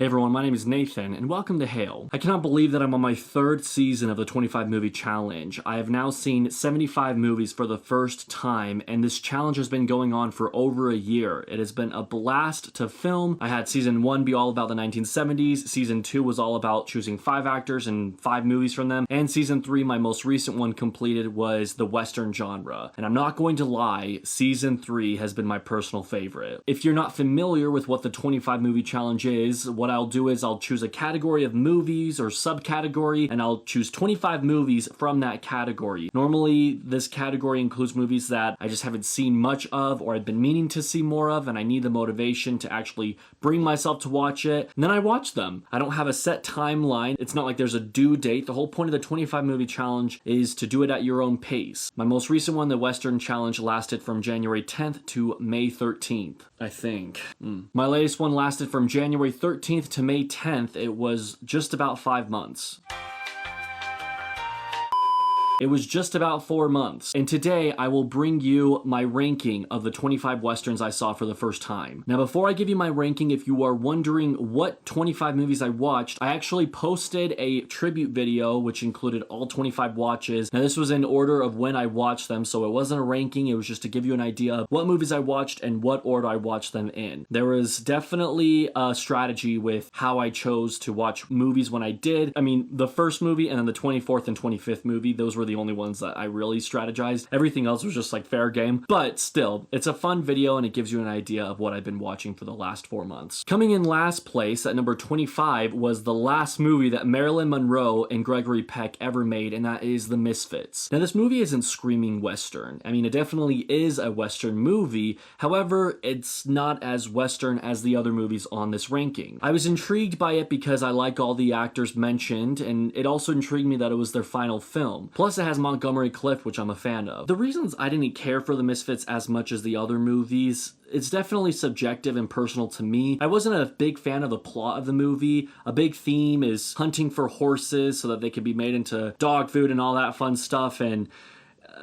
Hey everyone, my name is Nathan, and welcome to Hale. I cannot believe that I'm on my third season of the 25 movie challenge. I have now seen 75 movies for the first time, and this challenge has been going on for over a year. It has been a blast to film. I had season 1 be all about the 1970s, season 2 was all about choosing 5 actors and 5 movies from them, and season 3, my most recent one completed, was the Western genre. And I'm not going to lie, season 3 has been my personal favorite. If you're not familiar with what the 25 movie challenge is, what I'll do is I'll choose a category of movies or subcategory, and I'll choose 25 movies from that category. Normally, this category includes movies that I just haven't seen much of or I've been meaning to see more of, and I need the motivation to actually bring myself to watch it, and then I watch them. I don't have a set timeline. It's not like there's a due date. The whole point of the 25 movie challenge is to do it at your own pace. My most recent one, the Western challenge, lasted from January 10th to May 13th, I think. My latest one lasted from January 13th to May 10th. It was just about 5 months. It was just about 4 months. And today I will bring you my ranking of the 25 Westerns I saw for the first time. Now, before I give you my ranking, if you are wondering what 25 movies I watched, I actually posted a tribute video which included all 25 watches. Now, this was in order of when I watched them, so it wasn't a ranking. It was just to give you an idea of what movies I watched and what order I watched them in. There was definitely a strategy with how I chose to watch movies when I did. I mean, the first movie and then the 24th and 25th movie, those were the only ones that I really strategized. Everything else was just like fair game, but still, it's a fun video and it gives you an idea of what I've been watching for the last 4 months. Coming in last place at number 25 was the last movie that Marilyn Monroe and Gregory Peck ever made, and that is The Misfits. Now, this movie isn't screaming Western. I mean, it definitely is a Western movie. However, it's not as Western as the other movies on this ranking. I was intrigued by it because I like all the actors mentioned, and it also intrigued me that it was their final film. Plus, it has Montgomery Clift, which I'm a fan of. The reasons I didn't care for The Misfits as much as the other movies, it's definitely subjective and personal to me. I wasn't a big fan of the plot of the movie. A big theme is hunting for horses so that they can be made into dog food and all that fun stuff, and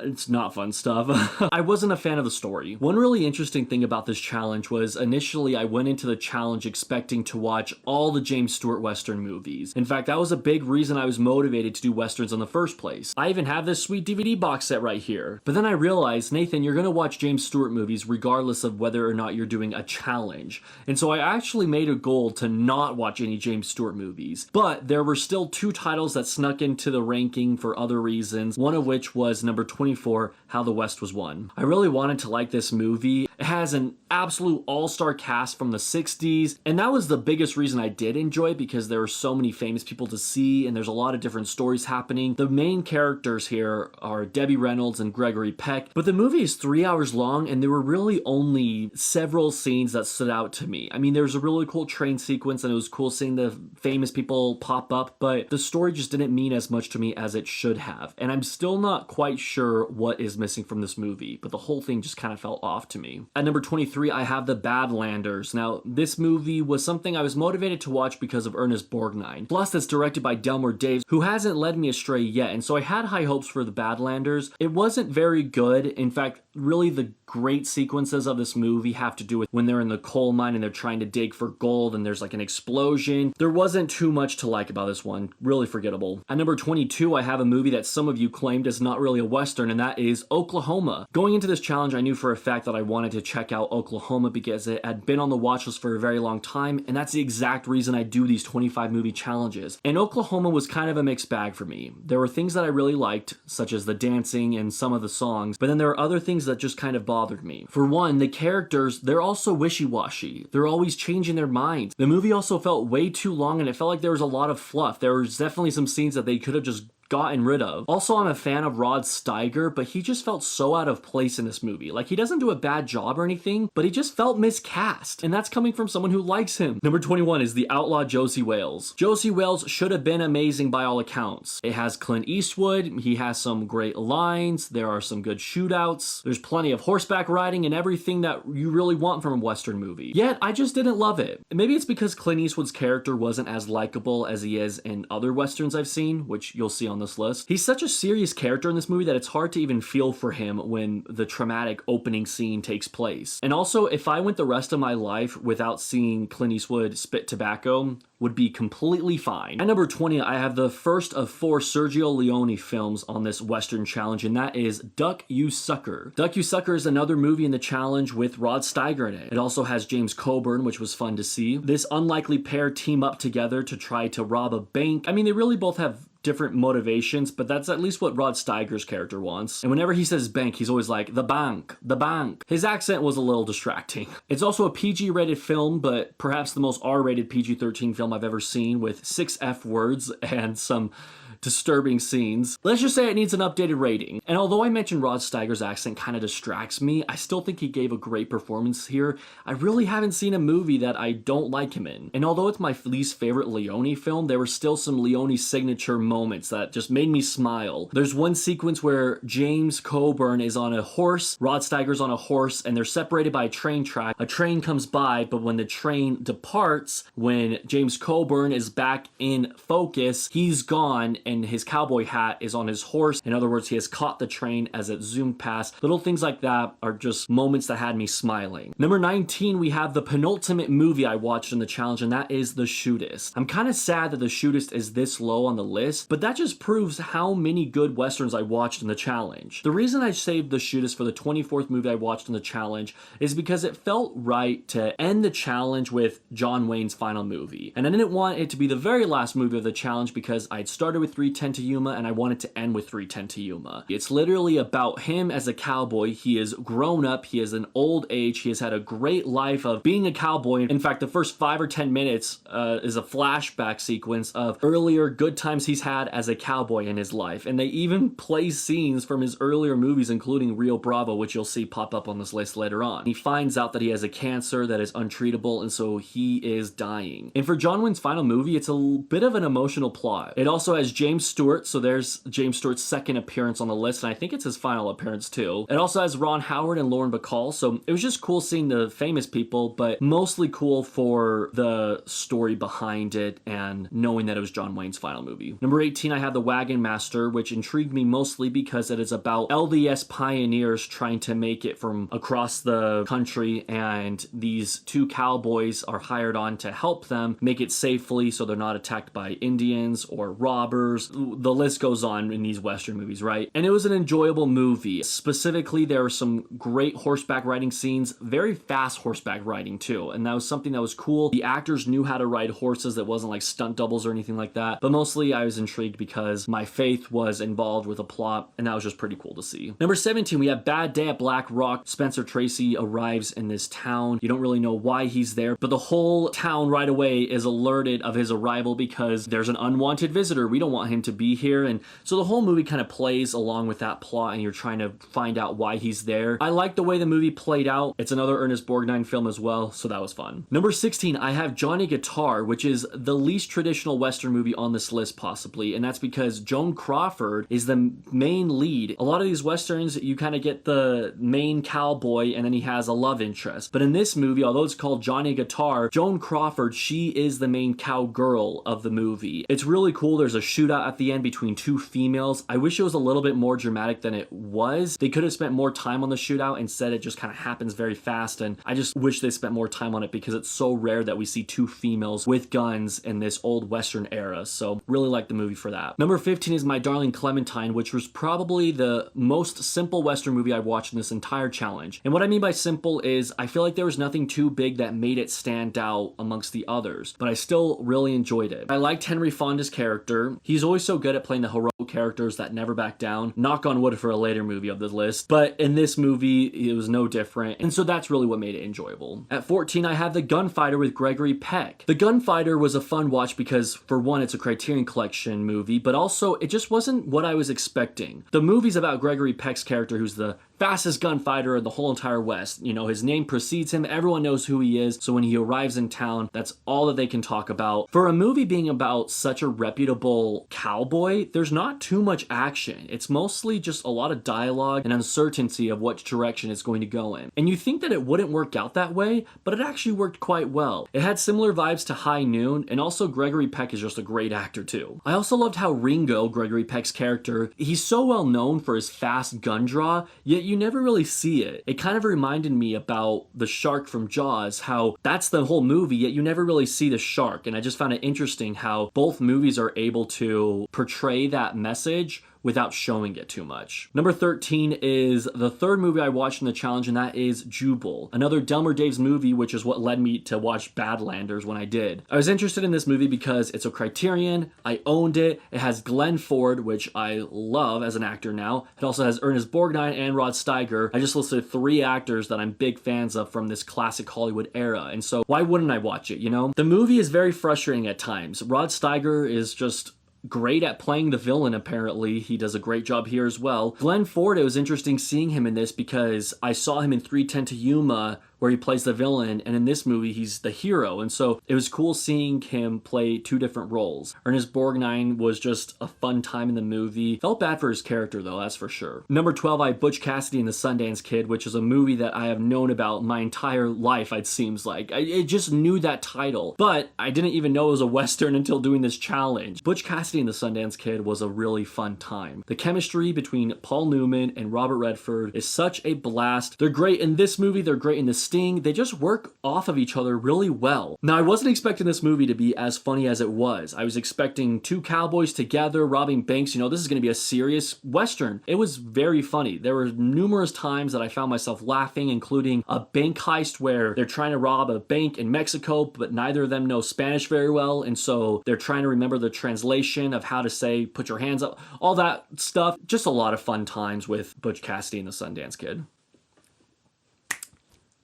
it's not fun stuff. I wasn't a fan of the story. One really interesting thing about this challenge was initially I went into the challenge expecting to watch all the James Stewart Western movies. In fact, that was a big reason I was motivated to do Westerns in the first place. I even have this sweet DVD box set right here. But then I realized, Nathan, you're gonna watch James Stewart movies regardless of whether or not you're doing a challenge. And so I actually made a goal to not watch any James Stewart movies. But there were still 2 titles that snuck into the ranking for other reasons, one of which was number 24, How the West Was Won. I really wanted to like this movie. It has an absolute all-star cast from the 60s, and that was the biggest reason I did enjoy it, because there were so many famous people to see, and there's a lot of different stories happening. The main characters here are Debbie Reynolds and Gregory Peck, but the movie is 3 hours long, and there were really only several scenes that stood out to me. I mean, there was a really cool train sequence, and it was cool seeing the famous people pop up, but the story just didn't mean as much to me as it should have, and I'm still not quite sure what is missing from this movie, but the whole thing just kind of fell off to me. At number 23, I have The Badlanders. Now, this movie was something I was motivated to watch because of Ernest Borgnine. Plus, it's directed by Delmer Daves, who hasn't led me astray yet, and so I had high hopes for The Badlanders. It wasn't very good. In fact, really the great sequences of this movie have to do with when they're in the coal mine and they're trying to dig for gold and there's like an explosion. There wasn't too much to like about this one. Really forgettable. At number 22, I have a movie that some of you claimed is not really a Western, and that is Oklahoma. Going into this challenge, I knew for a fact that I wanted to check out Oklahoma because it had been on the watch list for a very long time, and that's the exact reason I do these 25 movie challenges. And Oklahoma was kind of a mixed bag for me. There were things that I really liked, such as the dancing and some of the songs, but then there were other things that just kind of bothered me. For one, the characters, they're also wishy-washy. They're always changing their minds. The movie also felt way too long, and it felt like there was a lot of fluff. There was definitely some scenes that they could have just gotten rid of. Also, I'm a fan of Rod Steiger, but he just felt so out of place in this movie. Like, he doesn't do a bad job or anything, but he just felt miscast, and that's coming from someone who likes him. Number 21 is the Outlaw Josey Wales. Josey Wales should have been amazing by all accounts. It has Clint Eastwood, he has some great lines, there are some good shootouts, there's plenty of horseback riding and everything that you really want from a Western movie. Yet, I just didn't love it. Maybe it's because Clint Eastwood's character wasn't as likable as he is in other Westerns I've seen, which you'll see on on this list. He's such a serious character in this movie that it's hard to even feel for him when the traumatic opening scene takes place. And also, if I went the rest of my life without seeing Clint Eastwood spit tobacco, would be completely fine. At number 20, I have the first of 4 Sergio Leone films on this Western challenge, and that is Duck You Sucker. Duck You Sucker is another movie in the challenge with Rod Steiger in it. It also has James Coburn, which was fun to see. This unlikely pair team up together to try to rob a bank. I mean, they really both have different motivations, but that's at least what Rod Steiger's character wants. And whenever he says bank, he's always like, the bank, the bank. His accent was a little distracting. It's also a PG-rated film, but perhaps the most R-rated PG-13 film I've ever seen, with 6 F words and some disturbing scenes. Let's just say it needs an updated rating. And although I mentioned Rod Steiger's accent kind of distracts me, I still think he gave a great performance here. I really haven't seen a movie that I don't like him in. And although it's my least favorite Leone film, there were still some Leone signature moments that just made me smile. There's one sequence where James Coburn is on a horse, Rod Steiger's on a horse, and they're separated by a train track. A train comes by, but when the train departs, when James Coburn is back in focus, he's gone, and his cowboy hat is on his horse. In other words, he has caught the train as it zoomed past. Little things like that are just moments that had me smiling. Number 19, we have the penultimate movie I watched in the challenge, and that is The Shootist. I'm kind of sad that The Shootist is this low on the list, but that just proves how many good westerns I watched in the challenge. The reason I saved The Shootist for the 24th movie I watched in the challenge is because it felt right to end the challenge with John Wayne's final movie. And I didn't want it to be the very last movie of the challenge because I'd started with 3:10 to Yuma and I wanted to end with 3:10 to Yuma. It's literally about him as a cowboy. He is grown up, he is an old age, he has had a great life of being a cowboy. In fact, the first 5 or 10 minutes is a flashback sequence of earlier good times he's had as a cowboy in his life. And they even play scenes from his earlier movies, including Rio Bravo, which you'll see pop up on this list later on. He finds out that he has a cancer that is untreatable, and so he is dying. And for John Wayne's final movie, it's a bit of an emotional plot. It also has James Stewart, so there's James Stewart's second appearance on the list, and I think it's his final appearance too. It also has Ron Howard and Lauren Bacall, so it was just cool seeing the famous people, but mostly cool for the story behind it and knowing that it was John Wayne's final movie. Number 18, I have The Wagon Master, which intrigued me mostly because it is about LDS pioneers trying to make it from across the country, and these 2 cowboys are hired on to help them make it safely so they're not attacked by Indians or robbers. The list goes on in these Western movies, right? And it was an enjoyable movie. Specifically, there were some great horseback riding scenes, very fast horseback riding too, and that was something that was cool. The actors knew how to ride horses. That wasn't like stunt doubles or anything like that, but mostly I was intrigued because my faith was involved with a plot, and that was just pretty cool to see. Number 17, we have Bad Day at Black Rock. Spencer Tracy arrives in this town. You don't really know why he's there, but the whole town right away is alerted of his arrival because there's an unwanted visitor. We don't want him to be here, and so the whole movie kind of plays along with that plot, and you're trying to find out why he's there. I like the way the movie played out. It's another Ernest Borgnine film as well, so that was fun. Number 16, I have Johnny Guitar, which is the least traditional Western movie on this list possibly, and that's because Joan Crawford is the main lead. A lot of these Westerns, you kind of get the main cowboy and then he has a love interest. But in this movie, although it's called Johnny Guitar, Joan Crawford, she is the main cowgirl of the movie. It's really cool. There's a shootout at the end between 2 females. I wish it was a little bit more dramatic than it was. They could have spent more time on the shootout. Instead, it just kind of happens very fast, and I just wish they spent more time on it because it's so rare that we see 2 females with guns in this old Western era. So really like the movie for that. Number 15 is My Darling Clementine, which was probably the most simple Western movie I've watched in this entire challenge. And what I mean by simple is I feel like there was nothing too big that made it stand out amongst the others, but I still really enjoyed it. I liked Henry Fonda's character. He's always so good at playing the heroic characters that never back down. Knock on wood for a later movie of the list, but in this movie, it was no different, and so that's really what made it enjoyable. At 14, I have The Gunfighter with Gregory Peck. The Gunfighter was a fun watch because, for one, it's a Criterion Collection movie, but also it just wasn't what I was expecting. The movie's about Gregory Peck's character, who's the fastest gunfighter in the whole entire West. You know, his name precedes him. Everyone knows who he is. So when he arrives in town, that's all that they can talk about. For a movie being about such a reputable cowboy, there's not too much action. It's mostly just a lot of dialogue and uncertainty of what direction it's going to go in. And you think that it wouldn't work out that way, but it actually worked quite well. It had similar vibes to High Noon, and also Gregory Peck is just a great actor too. I also loved how Ringo, Gregory Peck's character, he's so well known for his fast gun draw, yet you never really see it. It kind of reminded me about the shark from Jaws, how that's the whole movie, yet you never really see the shark. And I just found it interesting how both movies are able to portray that message without showing it too much. Number 13 is the third movie I watched in the challenge, and that is Jubal, another Delmer Daves movie, which is what led me to watch Badlanders when I did. I was interested in this movie because it's a Criterion, I owned it, it has Glenn Ford, which I love as an actor now, it also has Ernest Borgnine and Rod Steiger. I just listed 3 actors that I'm big fans of from this classic Hollywood era, and so why wouldn't I watch it, you know? The movie is very frustrating at times. Rod Steiger is just great at playing the villain, apparently. He does a great job here as well. Glenn Ford, it was interesting seeing him in this because I saw him in 3:10 to Yuma, where he plays the villain, and in this movie he's the hero, and so it was cool seeing him play 2 different roles. Ernest Borgnine was just a fun time in the movie. Felt bad for his character though, that's for sure. Number 12, I have Butch Cassidy and the Sundance Kid, which is a movie that I have known about my entire life, it seems like. I just knew that title, but I didn't even know it was a Western until doing this challenge. Butch Cassidy and the Sundance Kid was a really fun time. The chemistry between Paul Newman and Robert Redford is such a blast. They're great in this movie, they're great in the Sting, they just work off of each other really well. Now, I wasn't expecting this movie to be as funny as it was. I was expecting 2 cowboys together robbing banks. You know, this is going to be a serious Western. It was very funny. There were numerous times that I found myself laughing, including a bank heist where they're trying to rob a bank in Mexico, but neither of them know Spanish very well, and so they're trying to remember the translation of how to say, put your hands up, all that stuff. Just a lot of fun times with Butch Cassidy and the Sundance Kid.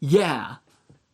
Yeah.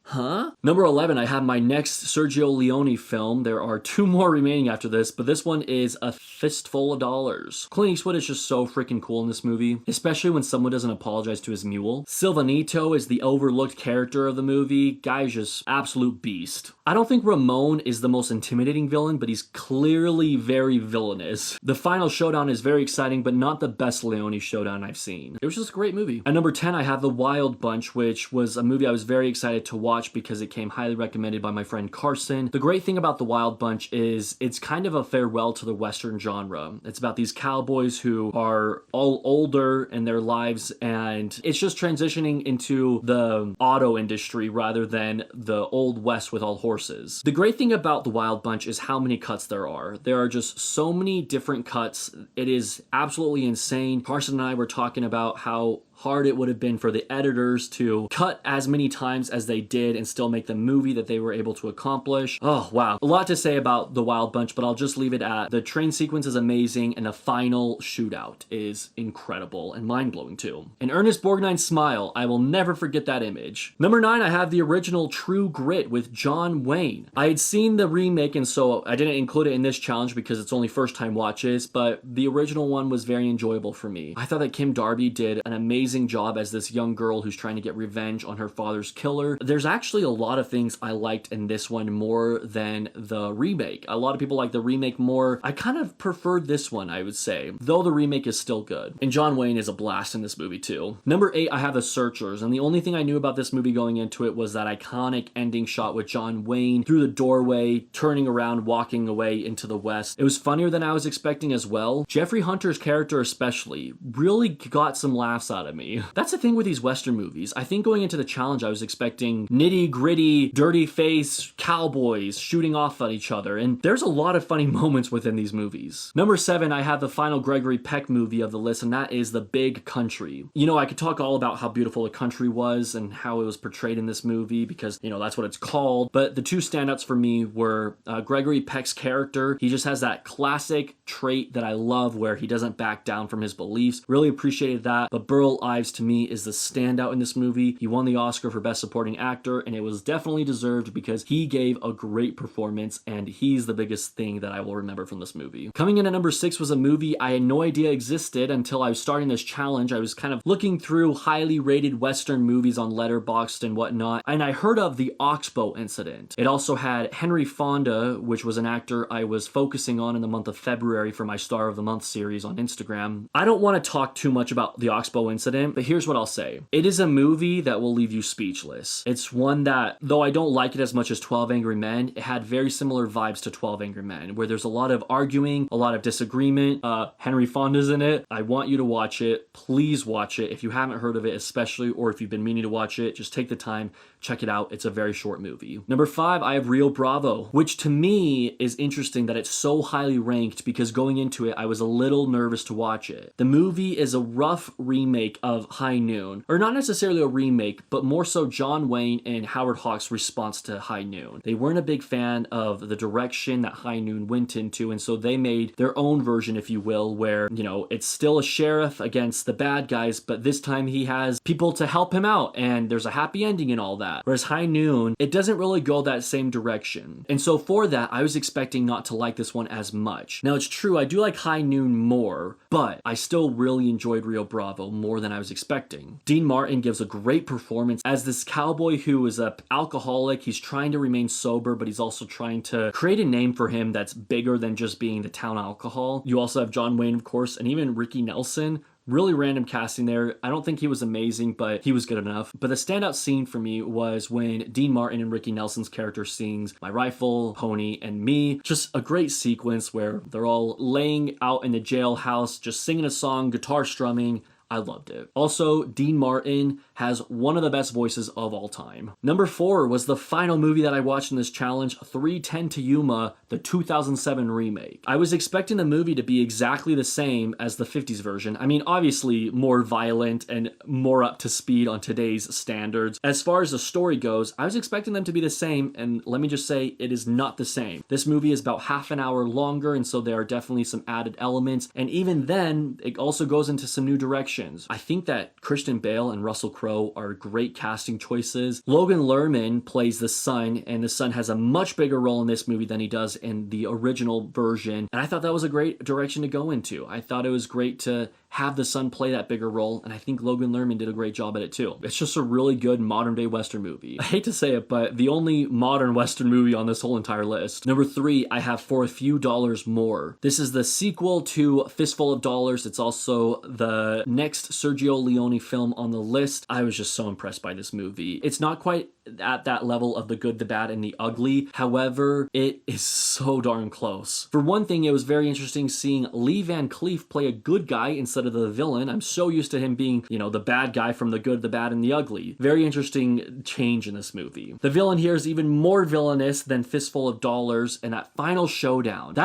Huh? Number 11, I have my next Sergio Leone film. There are 2 more remaining after this, but this one is A Fistful of Dollars. Clint Eastwood is just so freaking cool in this movie, especially when someone doesn't apologize to his mule. Silvanito is the overlooked character of the movie. Guy's just absolute beast. I don't think Ramon is the most intimidating villain, but he's clearly very villainous. The final showdown is very exciting, but not the best Leone showdown I've seen. It was just a great movie. At number 10, I have The Wild Bunch, which was a movie I was very excited to watch because it came highly recommended by my friend Carson. The great thing about The Wild Bunch is it's kind of a farewell to the Western genre. It's about these cowboys who are all older in their lives, and it's just transitioning into the auto industry rather than the old West with all horses. The great thing about The Wild Bunch is how many cuts there are. There are just so many different cuts. It is absolutely insane. Carson and I were talking about how hard it would have been for the editors to cut as many times as they did and still make the movie that they were able to accomplish. Oh, wow. A lot to say about The Wild Bunch, but I'll just leave it at the train sequence is amazing and the final shootout is incredible and mind-blowing too. And Ernest Borgnine's smile, I will never forget that image. Number 9, I have the original True Grit with John Wayne. I had seen the remake, and so I didn't include it in this challenge because it's only first-time watches, but the original one was very enjoyable for me. I thought that Kim Darby did an amazing job as this young girl who's trying to get revenge on her father's killer. There's actually a lot of things I liked in this one more than the remake. A lot of people like the remake more. I kind of preferred this one, I would say, though the remake is still good. And John Wayne is a blast in this movie too. Number 8, I have The Searchers, and the only thing I knew about this movie going into it was that iconic ending shot with John Wayne through the doorway, turning around, walking away into the West. It was funnier than I was expecting as well. Jeffrey Hunter's character especially really got some laughs out of me. That's the thing with these Western movies. I think going into the challenge, I was expecting nitty gritty, dirty face cowboys shooting off at each other, and there's a lot of funny moments within these movies. Number 7, I have the final Gregory Peck movie of the list, and that is The Big Country. You know, I could talk all about how beautiful the country was and how it was portrayed in this movie because, you know, that's what it's called, but the 2 standouts for me were Gregory Peck's character. He just has that classic trait that I love where he doesn't back down from his beliefs. Really appreciated that. But Burl Ives to me is the standout in this movie. He won the Oscar for Best Supporting Actor, and it was definitely deserved because he gave a great performance, and he's the biggest thing that I will remember from this movie. Coming in at number 6 was a movie I had no idea existed until I was starting this challenge. I was kind of looking through highly rated Western movies on Letterboxd and whatnot, and I heard of the Oxbow incident. It also had Henry Fonda, which was an actor I was focusing on in the month of February for my Star of the Month series on Instagram. I don't want to talk too much about the Oxbow incident, but here's what I'll say. It is a movie that will leave you speechless. It's one that, though I don't like it as much as 12 Angry Men, it had very similar vibes to 12 Angry Men, where there's a lot of arguing, a lot of disagreement. Henry Fonda's in it. I want you to watch it. Please watch it. If you haven't heard of it, especially, or if you've been meaning to watch it, just take the time, check it out. It's a very short movie. Number 5, I have Rio Bravo, which to me is interesting that it's so highly ranked because going into it, I was a little nervous to watch it. The movie is a rough remake of High Noon, or not necessarily a remake, but more so John Wayne and Howard Hawks' response to High Noon. They weren't a big fan of the direction that High Noon went into, and so they made their own version, if you will, where, you know, it's still a sheriff against the bad guys, but this time he has people to help him out, and there's a happy ending and all that. Whereas High Noon, it doesn't really go that same direction. And so for that, I was expecting not to like this one as much. Now, it's true, I do like High Noon more, but I still really enjoyed Rio Bravo more than I was expecting. Dean Martin gives a great performance as this cowboy who is an alcoholic. He's trying to remain sober, but he's also trying to create a name for him that's bigger than just being the town alcohol. You also have John Wayne, of course, and even Ricky Nelson. Really random casting there. I don't think he was amazing, but he was good enough. But the standout scene for me was when Dean Martin and Ricky Nelson's character sings My Rifle, Pony, and Me. Just a great sequence where they're all laying out in the jailhouse, just singing a song, guitar strumming. I loved it. Also, Dean Martin has one of the best voices of all time. Number 4 was the final movie that I watched in this challenge, 3:10 to Yuma, the 2007 remake. I was expecting the movie to be exactly the same as the 50s version. I mean, obviously more violent and more up to speed on today's standards. As far as the story goes, I was expecting them to be the same, and let me just say, it is not the same. This movie is about half an hour longer, and so there are definitely some added elements, and even then, it also goes into some new directions. I think that Christian Bale and Russell Crowe are great casting choices. Logan Lerman plays the son, and the son has a much bigger role in this movie than he does in the original version, and I thought that was a great direction to go into. I thought it was great to have the son play that bigger role, and I think Logan Lerman did a great job at it too. It's just a really good modern day Western movie. I hate to say it, but the only modern Western movie on this whole entire list. Number 3, I have For a Few Dollars More. This is the sequel to Fistful of Dollars. It's also the next Sergio Leone film on the list. I was just so impressed by this movie. It's not quite at that level of The Good, the Bad, and the Ugly. However, it is so darn close. For one thing, it was very interesting seeing Lee Van Cleef play a good guy instead of the villain. I'm so used to him being, you know, the bad guy from The Good, the Bad, and the Ugly. Very interesting change in this movie. The villain here is even more villainous than Fistful of Dollars, and that final showdown,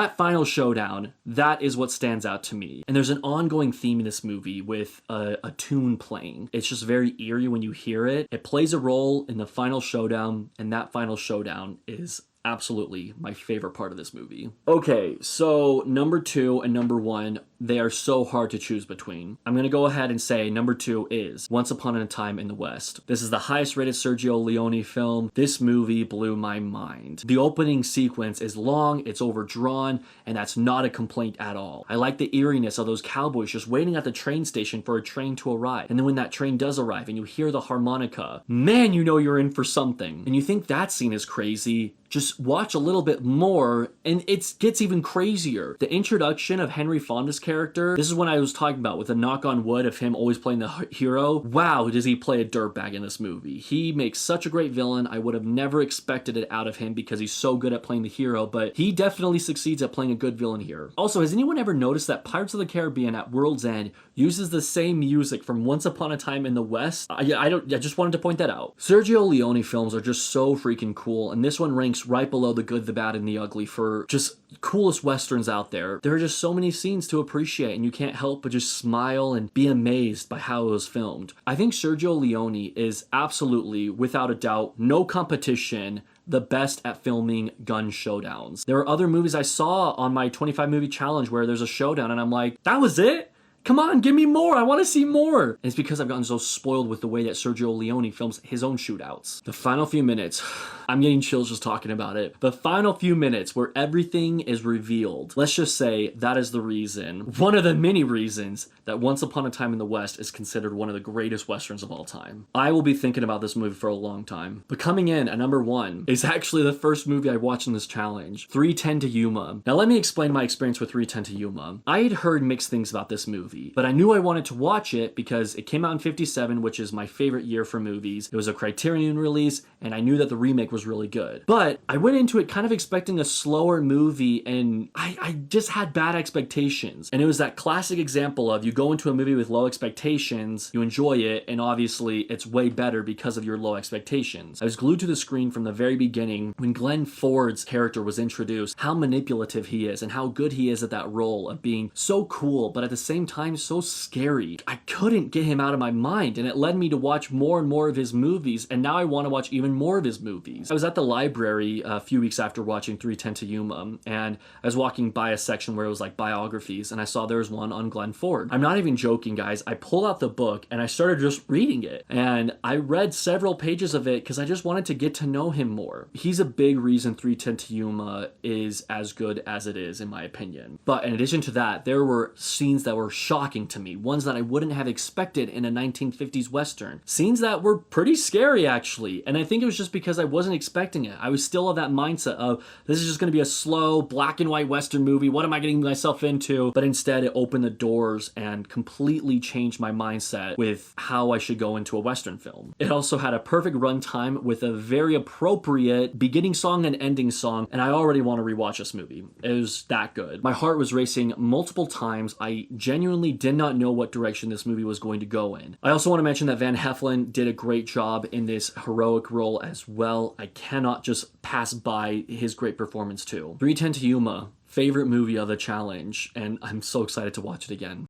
that is what stands out to me. And there's an ongoing theme in this movie with a tune playing. It's just very eerie when you hear it. It plays a role in the final showdown, and that final showdown is absolutely my favorite part of this movie. Okay, so number 2 and number 1, they are so hard to choose between. I'm gonna go ahead and say number 2 is Once Upon a Time in the West. This is the highest rated Sergio Leone film. This movie blew my mind. The opening sequence is long, it's overdrawn, and that's not a complaint at all. I like the eeriness of those cowboys just waiting at the train station for a train to arrive. And then when that train does arrive and you hear the harmonica, man, you know you're in for something. And you think that scene is crazy, just watch a little bit more and it gets even crazier. The introduction of Henry Fonda's character, this is what I was talking about with the knock on wood of him always playing the hero. Wow, does he play a dirtbag in this movie. He makes such a great villain. I would have never expected it out of him because he's so good at playing the hero, but he definitely succeeds at playing a good villain here. Also, has anyone ever noticed that Pirates of the Caribbean at World's End uses the same music from Once Upon a Time in the West? I just wanted to point that out. Sergio Leone films are just so freaking cool, and this one ranks right below The Good, the Bad, and the Ugly for just coolest westerns out there. There are just so many scenes to appreciate, and you can't help but just smile and be amazed by how it was filmed. I think Sergio Leone is absolutely, without a doubt, no competition, the best at filming gun showdowns. There are other movies I saw on my 25 movie challenge where there's a showdown and I'm like, that was it? Come on, give me more. I want to see more. And it's because I've gotten so spoiled with the way that Sergio Leone films his own shootouts. The final few minutes, I'm getting chills just talking about it. The final few minutes where everything is revealed. Let's just say that is the reason, one of the many reasons, that Once Upon a Time in the West is considered one of the greatest Westerns of all time. I will be thinking about this movie for a long time. But coming in at number 1 is actually the first movie I watched in this challenge, 3:10 to Yuma. Now let me explain my experience with 3:10 to Yuma. I had heard mixed things about this movie, but I knew I wanted to watch it because it came out in 57, which is my favorite year for movies. It was a Criterion release, and I knew that the remake was really good. But I went into it kind of expecting a slower movie, and I just had bad expectations. And it was that classic example of you go into a movie with low expectations, you enjoy it, and obviously it's way better because of your low expectations. I was glued to the screen from the very beginning when Glenn Ford's character was introduced, how manipulative he is and how good he is at that role of being so cool, but at the same time so scary. I couldn't get him out of my mind, and it led me to watch more and more of his movies, and now I want to watch even more of his movies. I was at the library a few weeks after watching 3:10 to Yuma, and I was walking by a section where it was like biographies, and I saw there was one on Glenn Ford. I'm not even joking, guys. I pulled out the book and I started just reading it, and I read several pages of it because I just wanted to get to know him more. He's a big reason 3:10 to Yuma is as good as it is, in my opinion. But in addition to that, there were scenes that were shocking to me, ones that I wouldn't have expected in a 1950s Western. Scenes that were pretty scary, actually, and I think it was just because I wasn't expecting it. I was still of that mindset of, this is just going to be a slow, black and white Western movie. What am I getting myself into? But instead, it opened the doors and completely changed my mindset with how I should go into a Western film. It also had a perfect runtime with a very appropriate beginning song and ending song, and I already want to rewatch this movie. It was that good. My heart was racing multiple times. I genuinely did not know what direction this movie was going to go in. I also want to mention that Van Heflin did a great job in this heroic role as well. I cannot just pass by his great performance too. 3:10 to Yuma, favorite movie of the challenge, and I'm so excited to watch it again.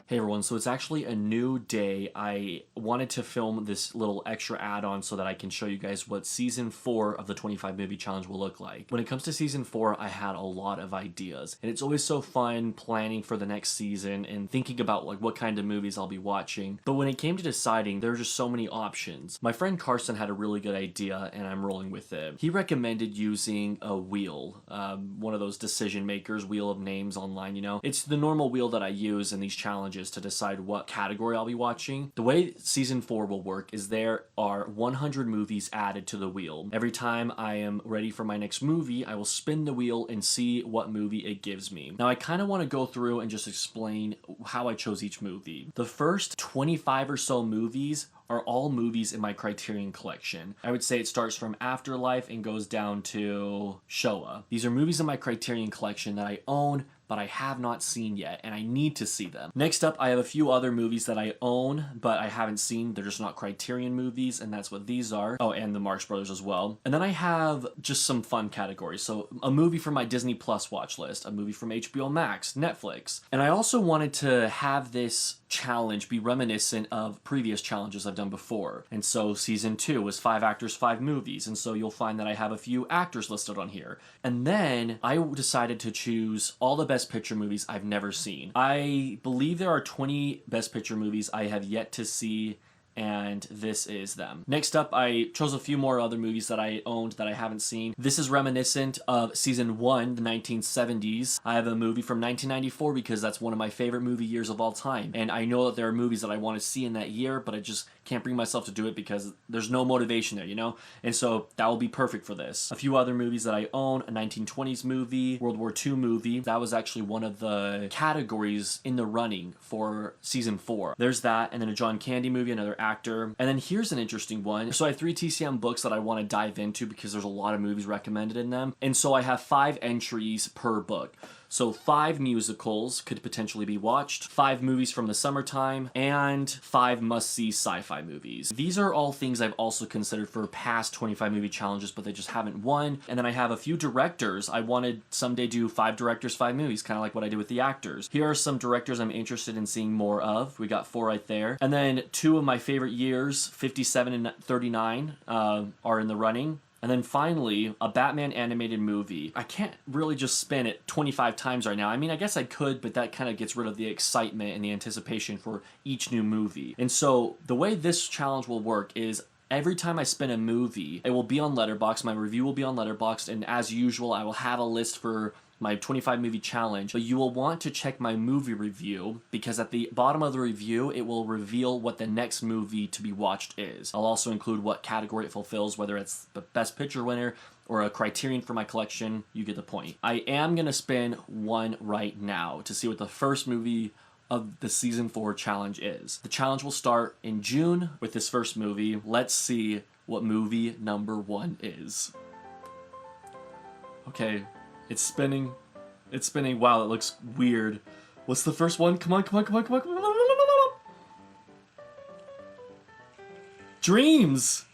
Hey everyone, so it's actually a new day. I wanted to film this little extra add-on so that I can show you guys what season 4 of the 25 movie challenge will look like. When it comes to season 4, I had a lot of ideas, and it's always so fun planning for the next season and thinking about like what kind of movies I'll be watching. But when it came to deciding, there were just so many options. My friend Carson had a really good idea, and I'm rolling with it. He recommended using a wheel, one of those decision makers, wheel of names online, you know? It's the normal wheel that I use in these challenges to decide what category I'll be watching. The way season 4 will work is there are 100 movies added to the wheel. Every time I am ready for my next movie, I will spin the wheel and see what movie it gives me. Now I kind of want to go through and just explain how I chose each movie. The first 25 or so movies are all movies in my Criterion collection. I would say it starts from Afterlife and goes down to Showa. These are movies in my Criterion collection that I own, but I have not seen yet, and I need to see them. Next up, I have a few other movies that I own, but I haven't seen. They're just not Criterion movies, and that's what these are. Oh, and the Marx Brothers as well. And then I have just some fun categories. So a movie from my Disney Plus watch list, a movie from HBO Max, Netflix. And I also wanted to have this challenge be reminiscent of previous challenges I've done before. And so season 2 was 5 actors, 5 movies. And so you'll find that I have a few actors listed on here. And then I decided to choose all the Best Picture movies I've never seen. I believe there are 20 Best Picture movies I have yet to see, and this is them. Next up, I chose a few more other movies that I owned that I haven't seen. This is reminiscent of season 1, the 1970s. I have a movie from 1994 because that's one of my favorite movie years of all time. And I know that there are movies that I want to see in that year, but I just can't bring myself to do it because there's no motivation there, you know? And so that will be perfect for this. A few other movies that I own, a 1920s movie, World War II movie. That was actually one of the categories in the running for season 4. There's that, and then a John Candy movie, another actor. And then here's an interesting one. So I have 3 TCM books that I want to dive into because there's a lot of movies recommended in them. And so I have 5 entries per book. So 5 musicals could potentially be watched, 5 movies from the summertime, and 5 must-see sci-fi movies. These are all things I've also considered for past 25 movie challenges, but they just haven't won. And then I have a few directors. I wanted someday do 5 directors, 5 movies, kind of like what I did with the actors. Here are some directors I'm interested in seeing more of. We got 4 right there. And then 2 of my favorite years, 57 and 39, are in the running. And then finally, a Batman animated movie. I can't really just spin it 25 times right now. I mean, I guess I could, but that kind of gets rid of the excitement and the anticipation for each new movie. And so the way this challenge will work is every time I spin a movie, it will be on Letterboxd. My review will be on Letterboxd, and as usual, I will have a list for my 25 movie challenge, but you will want to check my movie review because at the bottom of the review, it will reveal what the next movie to be watched is. I'll also include what category it fulfills, whether it's the Best Picture winner or a criterion for my collection. You get the point. I am going to spin one right now to see what the first movie of the season 4 challenge is. The challenge will start in June with this first movie. Let's see what movie number 1 is. Okay. It's spinning. It's spinning. Wow, it looks weird. What's the first one? Come on, come on, come on, come on, come on. Dreams!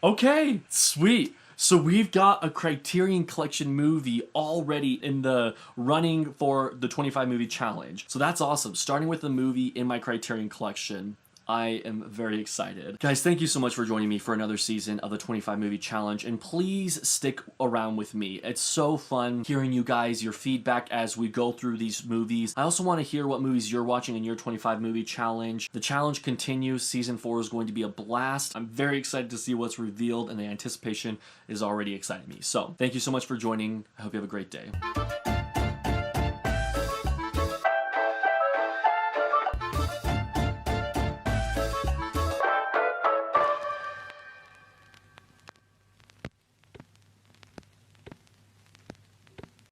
Okay, sweet. So we've got a Criterion Collection movie already in the running for the 25 movie challenge. So that's awesome. Starting with the movie in my Criterion Collection. I am very excited. Guys, thank you so much for joining me for another season of the 25 movie challenge, and please stick around with me. It's so fun hearing you guys, your feedback as we go through these movies. I also want to hear what movies you're watching in your 25 movie challenge. The challenge continues. Season 4 is going to be a blast. I'm very excited to see what's revealed, and the anticipation is already exciting me. So thank you so much for joining. I hope you have a great day.